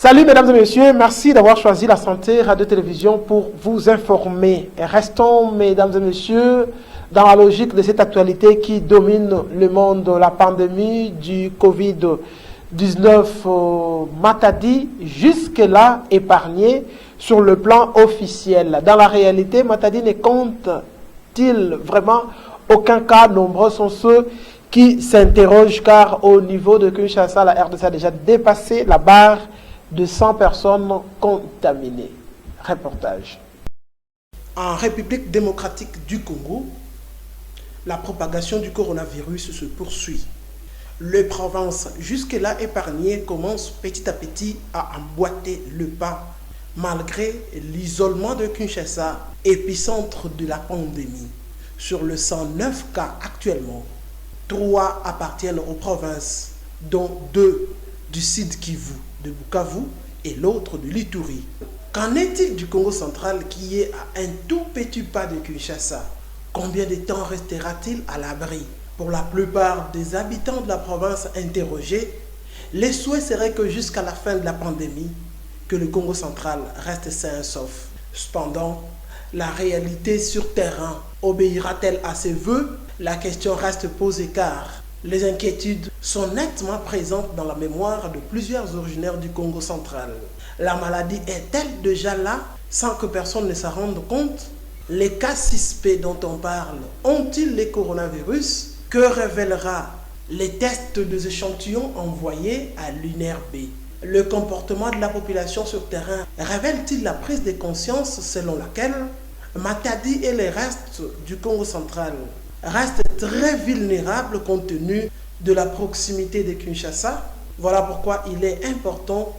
Salut mesdames et messieurs, merci d'avoir choisi la Santé Radio-Télévision pour vous informer. Et restons mesdames et messieurs dans la logique de cette actualité qui domine le monde, la pandémie du Covid-19. Matadi, jusque-là épargné sur le plan officiel. Dans la réalité, Matadi ne compte-t-il vraiment aucun cas? Nombreux sont ceux qui s'interrogent car au niveau de Kinshasa, la RDC a déjà dépassé la barre de 100 personnes contaminées. Reportage. En République démocratique du Congo, la propagation du coronavirus se poursuit. Les provinces jusque-là épargnées commencent petit à petit à emboîter le pas, malgré l'isolement de Kinshasa, épicentre de la pandémie. Sur le 109 cas actuellement, 3 appartiennent aux provinces, dont 2 du Sud Kivu, de Bukavu et l'autre de l'Ituri. Qu'en est-il du Congo central qui est à un tout petit pas de Kinshasa? Combien de temps restera-t-il à l'abri? Pour la plupart des habitants de la province interrogés, les souhaits seraient que jusqu'à la fin de la pandémie, que le Congo central reste sain et sauf. Cependant, la réalité sur terrain obéira-t-elle à ces vœux? La question reste posée car les inquiétudes sont nettement présentes dans la mémoire de plusieurs originaires du Congo central. La maladie est-elle déjà là sans que personne ne s'en rende compte? Les cas suspects dont on parle ont-ils les coronavirus? Que révélera les tests des échantillons envoyés à l'UNRB? Le comportement de la population sur terrain révèle-t-il la prise de conscience selon laquelle Matadi et les restes du Congo central restent très vulnérables compte tenu de la proximité de Kinshasa? Voilà pourquoi il est important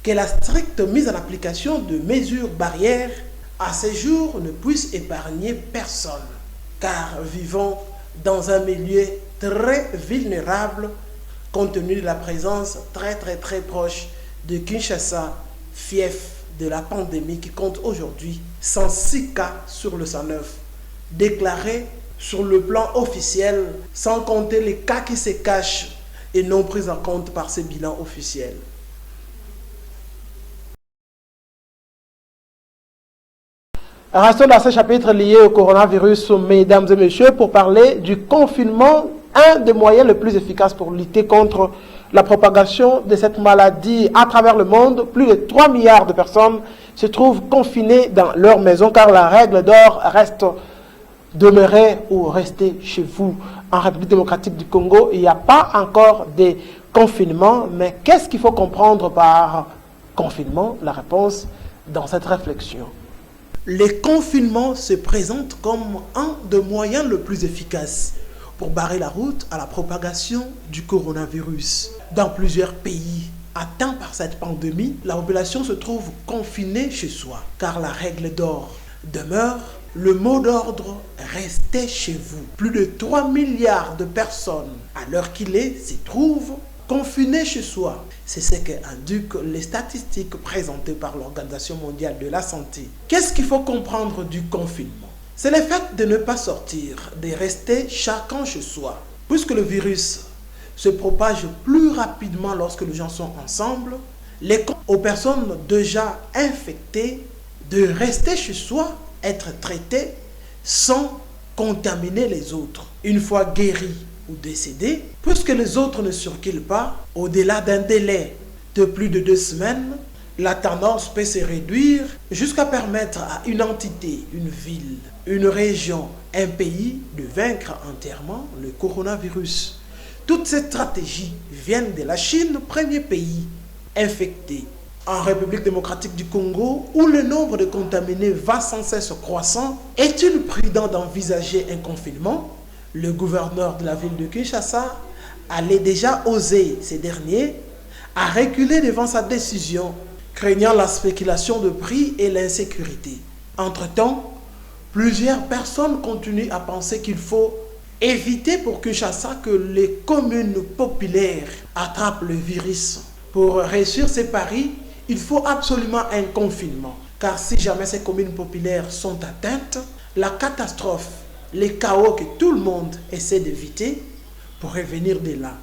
que la stricte mise en application de mesures barrières à ces jours ne puisse épargner personne, car vivons dans un milieu très vulnérable compte tenu de la présence très proche de Kinshasa, fief de la pandémie qui compte aujourd'hui 106 cas sur le 109 déclarés sur le plan officiel, sans compter les cas qui se cachent et non pris en compte par ces bilans officiels. Restons dans ce chapitre lié au coronavirus, mesdames et messieurs, pour parler du confinement, un des moyens les plus efficaces pour lutter contre la propagation de cette maladie à travers le monde. Plus de 3 milliards de personnes se trouvent confinées dans leur maison car la règle d'or reste demeurez ou restez chez vous. En République démocratique du Congo, il n'y a pas encore de confinement, mais qu'est-ce qu'il faut comprendre par confinement? La réponse dans cette réflexion. Les confinements se présentent comme un des moyens les plus efficaces pour barrer la route à la propagation du coronavirus. Dans plusieurs pays atteints par cette pandémie, la population se trouve confinée chez soi, car la règle d'or demeure. Le mot d'ordre, restez chez vous. Plus de 3 milliards de personnes, à l'heure qu'il est, s'y trouvent confinées chez soi. C'est ce qu'indiquent les statistiques présentées par l'Organisation mondiale de la santé. Qu'est-ce qu'il faut comprendre du confinement? C'est le fait de ne pas sortir, de rester chacun chez soi. Puisque le virus se propage plus rapidement lorsque les gens sont ensemble, aux personnes déjà infectées de rester chez soi, être traité sans contaminer les autres. Une fois guéri ou décédé, puisque les autres ne circulent pas, au-delà d'un délai de plus de 2 semaines, la tendance peut se réduire jusqu'à permettre à une entité, une ville, une région, un pays de vaincre entièrement le coronavirus. Toutes ces stratégies viennent de la Chine, premier pays infecté. En République démocratique du Congo, où le nombre de contaminés va sans cesse croissant, est-il prudent d'envisager un confinement? Le gouverneur de la ville de Kinshasa allait déjà oser ces derniers à reculer devant sa décision, craignant la spéculation de prix et l'insécurité. Entre-temps, plusieurs personnes continuent à penser qu'il faut éviter pour Kinshasa que les communes populaires attrapent le virus. Pour réussir ces paris, il faut absolument un confinement, car si jamais ces communes populaires sont atteintes, la catastrophe, les chaos que tout le monde essaie d'éviter pourraient venir de là.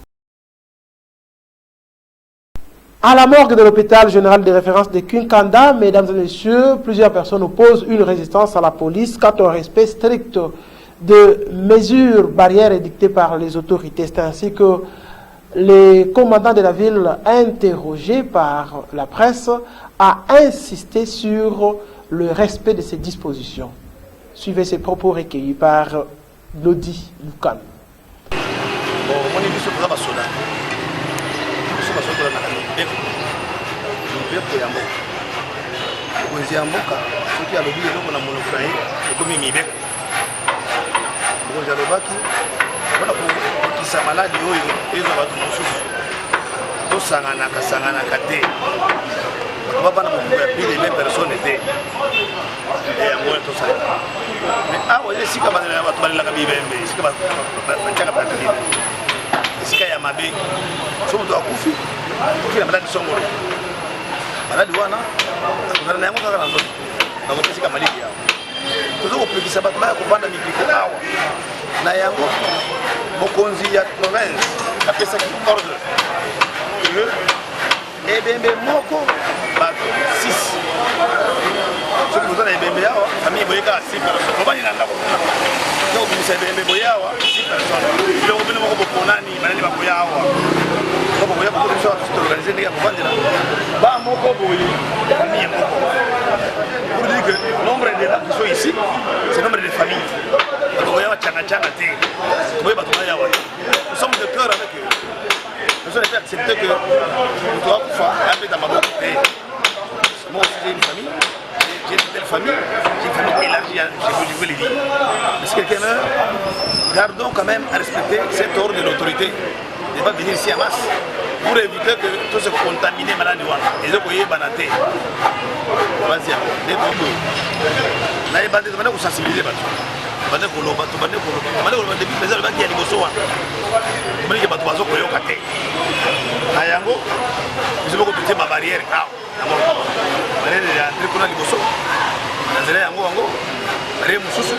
À la morgue de l'hôpital général de référence de Kinkanda, mesdames et messieurs, plusieurs personnes opposent une résistance à la police quant au respect strict de mesures barrières édictées par les autorités. C'est ainsi que le commandant de la ville, interrogé par la presse, a insisté sur le respect de ces dispositions. Suivez ces propos recueillis par Lodi Lukan. Sa maladi oyo ezo batu mosusu tosangana kate baba na beaucoup ya pile même personne te et moi to ça mais awa sika bazela batu balaka bibembe sika bachaka ba kabile sika ya mabe somo to akufi kila maladi somo maladi wana na yango kaka na nzoto na ko sika maliki yao tozo kopekisa batu ba kubanda mipiko awa na yango mokonzi ya province apesa ki ordre que ebembe moko bato 6 soki bozana ebembe yawa famille boyeka 6 personnes mobali na ndako donc bimisa ebembe boyawa 6 personnes biloko bino moko boponani banani bakoya awa donc boya beaucoup de choses organisées ndenge ya kovandela ba moko boyi famille moko pour dire que nombre de gens qui sont ici c'est nombre de familles donc boya changa te boya bato yawa nous sommes de cœur avec eux nous avons accepté que nous doit faire un peu dans ma boîte. Moi aussi j'ai une famille, j'ai une telle famille, j'ai une famille élargie, je veux le dire. Mais si quelqu'un meurt, gardons quand même à respecter cet ordre de l'autorité. Ne pas venir ici à masse pour éviter que tout se contamine malade. Et donc vous voyez banaté. Vas-y, les bambous. Là les bandits demandent de sensibiliser les gens. Bande koloba to bande koloba depuis les gens qui a liboso wa moni ke bato bazo koyoka te na yango biso ko tutie ma barrière ka barrière ya entre kuna liboso na zela yango wango barrière mususu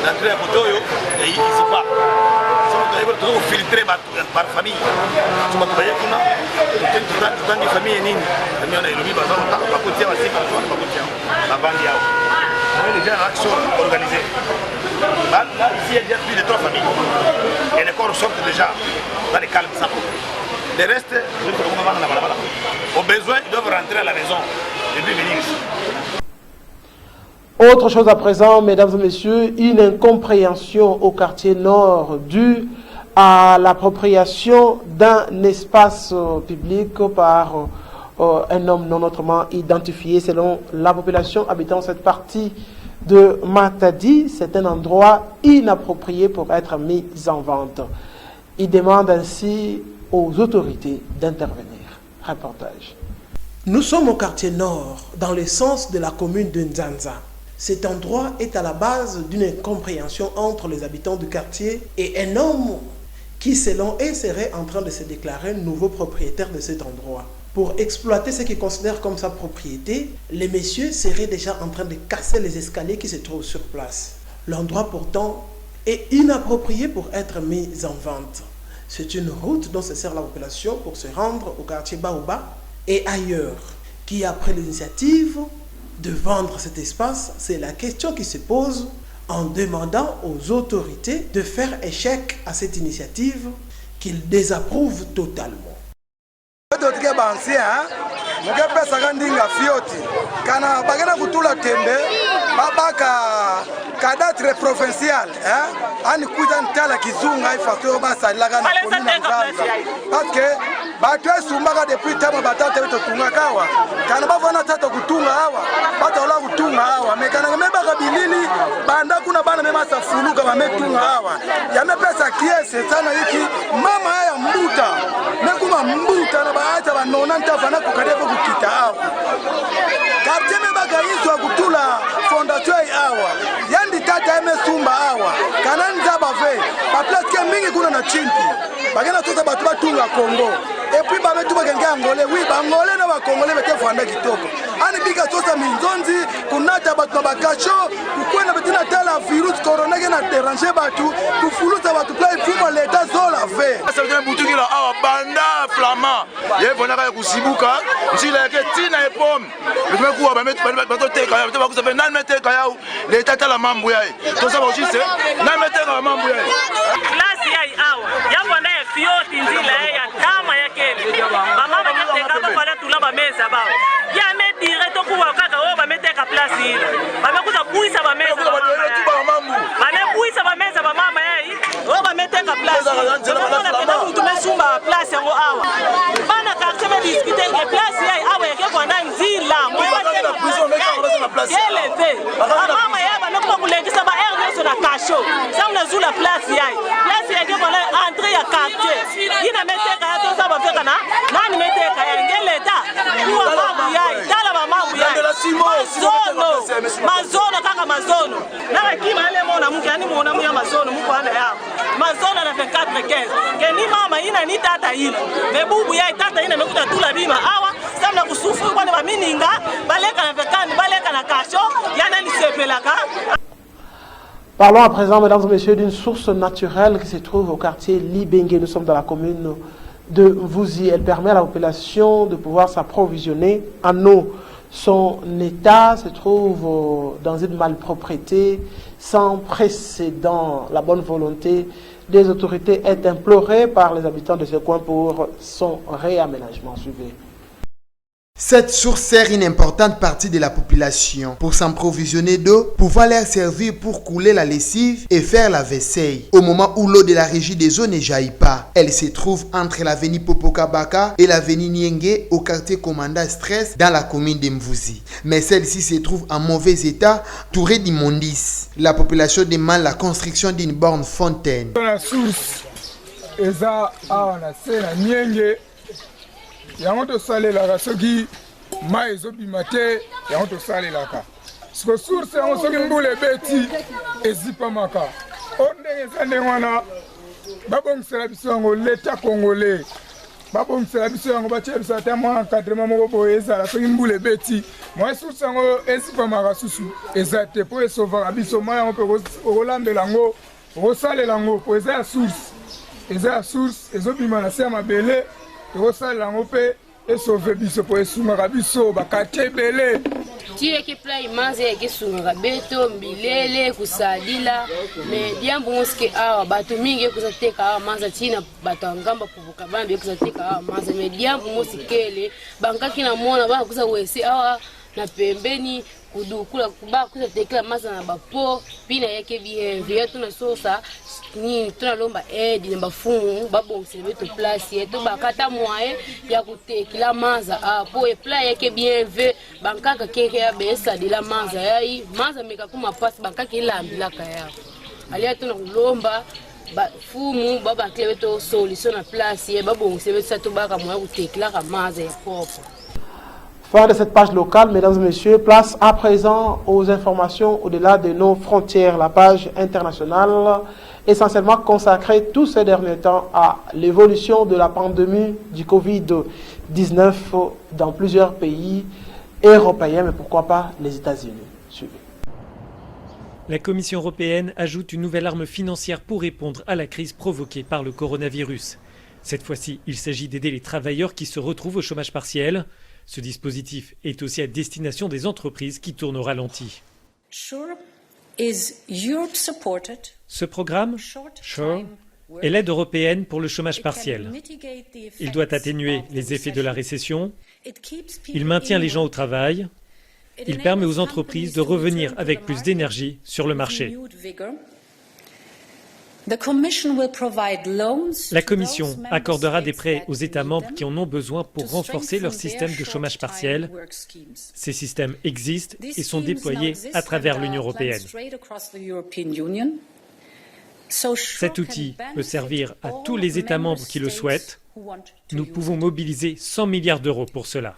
na entre ya botoyo et ici pas so ko yebo to filtrer par famille so bato baye kuna tout dans famille nini famille na ilobi bazo ta ba kotia ba sika ba kotia ba bandi yao les gens action organisée. Là, ici, il y a déjà plus de 3 familles. Et les corps sortent déjà dans les calmes. Les restes, au besoin, ils doivent rentrer à la maison et puis venir ici. Autre chose à présent, mesdames et messieurs, une incompréhension au quartier nord due à l'appropriation d'un espace public par un homme non autrement identifié selon la population habitant cette partie de Matadi. C'est un endroit inapproprié pour être mis en vente. Il demande ainsi aux autorités d'intervenir. Reportage. Nous sommes au quartier nord, dans le sens de la commune de Nzanza. Cet endroit est à la base d'une incompréhension entre les habitants du quartier et un homme qui, selon eux, serait en train de se déclarer nouveau propriétaire de cet endroit. Pour exploiter ce qu'ils considèrent comme sa propriété, les messieurs seraient déjà en train de casser les escaliers qui se trouvent sur place. L'endroit pourtant est inapproprié pour être mis en vente. C'est une route dont se sert la population pour se rendre au quartier Baoba et ailleurs. Qui a pris l'initiative de vendre cet espace? C'est la question qui se pose en demandant aux autorités de faire échec à cette initiative qu'ils désapprouvent totalement. Mukepesa ndinga fioti kana bagana kutula tembe babaka cadastre provincial ani kuja ntala kizunga ifato basa laga na komina Nzanza parce que bato esumaka depuis tamo batata wetu tunga kawa kana bavana tata kutunga hawa batola kutunga hawa mekana mebaka bilili banda kuna bana mema safuluka bametunga hawa yamepesa kiese sana hiki mama haya mbuta mekuma mbuta na baacha banona ntafana kukadepo kukita hawa quartier mebaka hizo kutula fondation hawa yandi tata emesumba hawa kana nzaba ve ba place mingi kuna na chimpi bagena tota batu batunga Kongo et puis ba metu bagenge angolais oui bangolais na ba congolais bete fanda kitoko ani biga tota minzonzi kunata batu bakasho kukwena betina tala virus corona ke na déranger batu kufuluza batu play fumo leta zola ve sauver. butukila awa banda flama yevonaka kusibuka njila yake tina epom tumekuwa batoteka ya bakuza nani meteka yao leta tala mambo yae tosaba ujise nani meteka mambo yae klasi yai awa yavona ya fioti njila ya kama yake mama bateka bafala tulamba meza bao ya medire to kuwa kaka o bameteka place ile bamekuza kuisa ba meza bamekuisa ba meza ba mama yai o bameteka place tumesumba place yango awa bana quartier me discuter ke place yai awa yake kwa ndani nzila mwa eleve mama yai bamekuza kulekisa ba RDS na kasho sa unazula place yai yake kwa ndani entrée ya quartier ina meteka ya toza bafeka na nani meteka ya ngeleta kuwa mamu yai tala ba mamu yai mazono kaka mazono na bakima ale mona mke ani mona mu ya mazono muko ana ya mazono na 24-15 ke ni mama ina ni tata ile mebubu yai tata ina mekuta tula bima awa samna kusufu kwa ba mininga baleka na 20 baleka na kasho yana ni sepelaka. Parlons à présent, mesdames et messieurs, d'une source naturelle qui se trouve au quartier Libenge. Nous sommes dans la commune de Mvuzi. Elle permet à la population de pouvoir s'approvisionner en eau. Son état se trouve dans une malpropreté sans précédent. La bonne volonté des autorités est implorée par les habitants de ce coin pour son réaménagement. Suivez. Cette source sert une importante partie de la population pour s'approvisionner d'eau, pouvoir leur servir pour couler la lessive et faire la vaisselle. Au moment où l'eau de la régie des eaux ne jaillit pas, elle se trouve entre l'avenue Popokabaka et l'avenue Nienge au quartier Commanda Stress dans la commune de Mvuzi. Mais celle-ci se trouve en mauvais état, tourée d'immondices. La population demande la construction d'une borne fontaine. La source est à Nienge. Yango to salelaka soki mai ezobima te yango to salelaka siko source yango soki mbula ebeti ezipamaka o ndenge eza ndenge wana babongisela biso yango leta congolais babongisela biso yango batie biso ata mwa encadrement moko boye ezala soki mbula ebeti mwa source yango ezipamaka susu eza te mpo esovaka biso mai yango mpe okolambela yango okosalela yango mpo eza ya source ezobima na se ya mabele ekosala yango mpe esove biso po esungaka biso bakati ebele tiye ki plai manze ekisungaka beto mbilele kusadila me diambo moske awa bato mingi ekusateka awa manza tina bato angamba pubuka bambi ekusateka awa manza me diambo mosikele bankaki na mona bana kusa wese awa na pembeni kudukula kuba kusa tekela manza na bapo pina yake bienve tuna sosa ni tuna lomba edi na bafumu babongise beto place yeto bakata moye ya kutekela manza apo e pla yake bienve bankaka keke ya besa de la manza yai manza meka kuma pasi bankaka ilambila kaya ali tuna kulomba bafumu baba klebe to solution na place ye babongise beto sato baka moye kutekela ka manza ya propre. Fin de cette page locale, mesdames et messieurs, place à présent aux informations au-delà de nos frontières. La page internationale, essentiellement consacrée tous ces derniers temps à l'évolution de la pandémie du Covid-19 dans plusieurs pays européens, mais pourquoi pas les États-Unis. Suivez. La Commission européenne ajoute une nouvelle arme financière pour répondre à la crise provoquée par le coronavirus. Cette fois-ci, il s'agit d'aider les travailleurs qui se retrouvent au chômage partiel. Ce dispositif est aussi à destination des entreprises qui tournent au ralenti. Ce programme, SURE, est l'aide européenne pour le chômage partiel. Il doit atténuer les effets de la récession, il maintient les gens au travail, il permet aux entreprises de revenir avec plus d'énergie sur le marché. La Commission accordera des prêts aux États membres qui en ont besoin pour renforcer leur système de chômage partiel. Ces systèmes existent et sont déployés à travers l'Union européenne. Cet outil peut servir à tous les États membres qui le souhaitent. Nous pouvons mobiliser 100 milliards d'euros pour cela.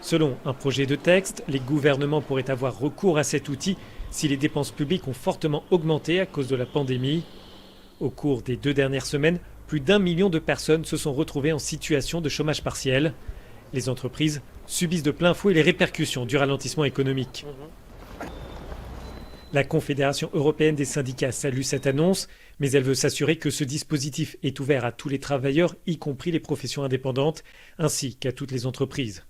Selon un projet de texte, les gouvernements pourraient avoir recours à cet outil si les dépenses publiques ont fortement augmenté à cause de la pandémie. Au cours des 2 dernières semaines, plus d'1 million de personnes se sont retrouvées en situation de chômage partiel. Les entreprises subissent de plein fouet les répercussions du ralentissement économique. La Confédération européenne des syndicats salue cette annonce, mais elle veut s'assurer que ce dispositif est ouvert à tous les travailleurs, y compris les professions indépendantes, ainsi qu'à toutes les entreprises.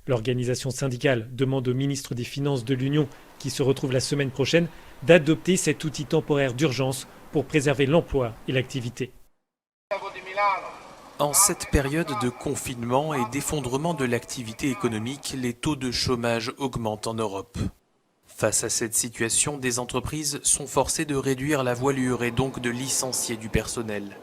L'organisation syndicale demande au ministre des Finances de l'Union, qui se retrouve la semaine prochaine, d'adopter cet outil temporaire d'urgence pour préserver l'emploi et l'activité. En cette période de confinement et d'effondrement de l'activité économique, les taux de chômage augmentent en Europe. Face à cette situation, des entreprises sont forcées de réduire la voilure et donc de licencier du personnel.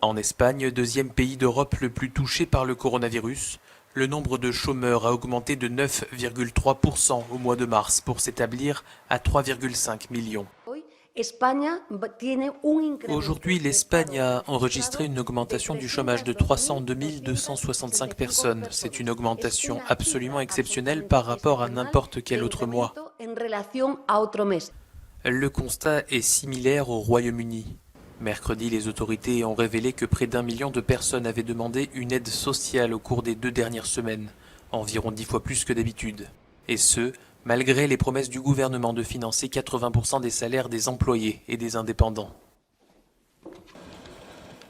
En Espagne, deuxième pays d'Europe le plus touché par le coronavirus, le nombre de chômeurs a augmenté de 9,3% au mois de mars pour s'établir à 3,5 millions. Aujourd'hui, l'Espagne a enregistré une augmentation du chômage de 302 265 personnes. C'est une augmentation absolument exceptionnelle par rapport à n'importe quel autre mois. Le constat est similaire au Royaume-Uni. Mercredi, les autorités ont révélé que près d'1 million de personnes avaient demandé une aide sociale au cours des 2 dernières semaines, environ 10 fois plus que d'habitude. Et ce, malgré les promesses du gouvernement de financer 80% des salaires des employés et des indépendants.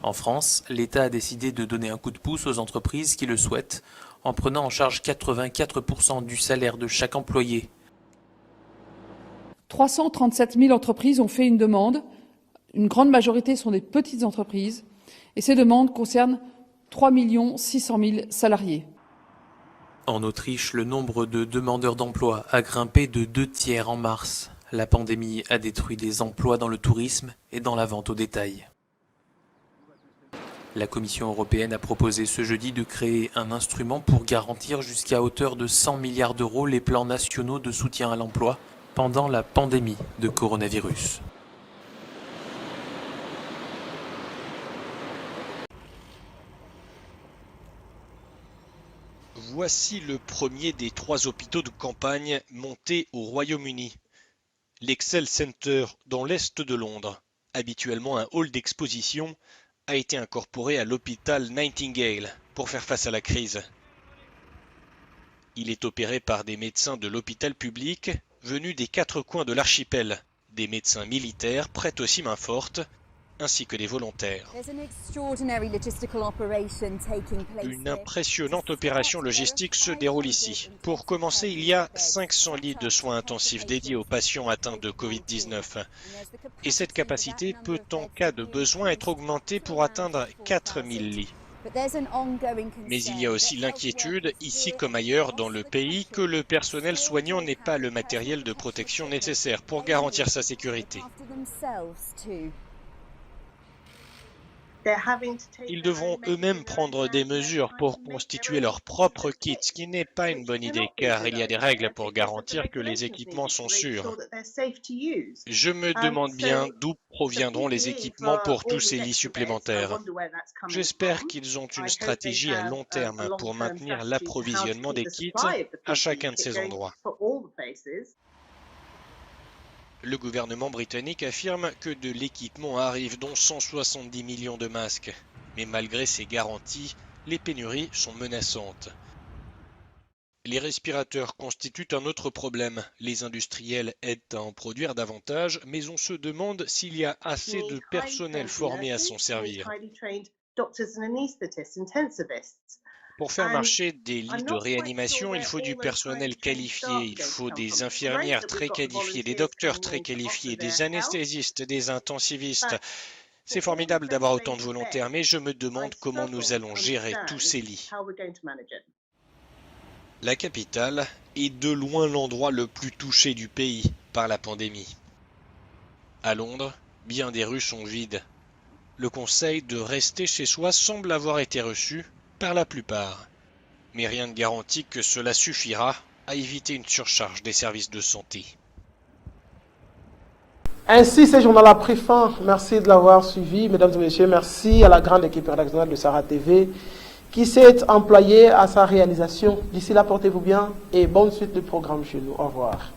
En France, l'État a décidé de donner un coup de pouce aux entreprises qui le souhaitent, en prenant en charge 84% du salaire de chaque employé. 337 000 entreprises ont fait une demande. Une grande majorité sont des petites entreprises. Et ces demandes concernent 3 600 000 salariés. En Autriche, le nombre de demandeurs d'emploi a grimpé de 2/3 en mars. La pandémie a détruit des emplois dans le tourisme et dans la vente au détail. La Commission européenne a proposé ce jeudi de créer un instrument pour garantir jusqu'à hauteur de 100 milliards d'euros les plans nationaux de soutien à l'emploi pendant la pandémie de coronavirus. Voici le premier des 3 hôpitaux de campagne montés au Royaume-Uni. L'Excel Center, dans l'est de Londres, habituellement un hall d'exposition, a été incorporé à l'hôpital Nightingale pour faire face à la crise. Il est opéré par des médecins de l'hôpital public venus des 4 coins de l'archipel, des médecins militaires prêts aussi main forte, ainsi que des volontaires. Une impressionnante opération logistique se déroule ici. Pour commencer, il y a 500 lits de soins intensifs dédiés aux patients atteints de Covid-19. Et cette capacité peut, en cas de besoin, être augmentée pour atteindre 4000 lits. Mais il y a aussi l'inquiétude, ici comme ailleurs dans le pays, que le personnel soignant n'ait pas le matériel de protection nécessaire pour garantir sa sécurité. Ils devront eux-mêmes prendre des mesures pour constituer leur propre kit, ce qui n'est pas une bonne idée, car il y a des règles pour garantir que les équipements sont sûrs. Je me demande bien d'où proviendront les équipements pour tous ces lits supplémentaires. J'espère qu'ils ont une stratégie à long terme pour maintenir l'approvisionnement des kits à chacun de ces endroits. Le gouvernement britannique affirme que de l'équipement arrive, dont 170 millions de masques. Mais malgré ces garanties, les pénuries sont menaçantes. Les respirateurs constituent un autre problème. Les industriels aident à en produire davantage, mais on se demande s'il y a assez de personnel formé à s'en servir. Pour faire marcher des lits de réanimation, il faut du personnel qualifié, il faut des infirmières très qualifiées, des docteurs très qualifiés, des anesthésistes, des intensivistes. C'est formidable d'avoir autant de volontaires, mais je me demande comment nous allons gérer tous ces lits. La capitale est de loin l'endroit le plus touché du pays par la pandémie. À Londres, bien des rues sont vides. Le conseil de rester chez soi semble avoir été reçu par la plupart. Mais rien ne garantit que cela suffira à éviter une surcharge des services de santé. Ainsi, ce journal a pris fin. Merci de l'avoir suivi, mesdames et messieurs. Merci à la grande équipe rédactionnelle de Sarah TV qui s'est employée à sa réalisation. D'ici là, portez-vous bien et bonne suite du programme chez nous. Au revoir.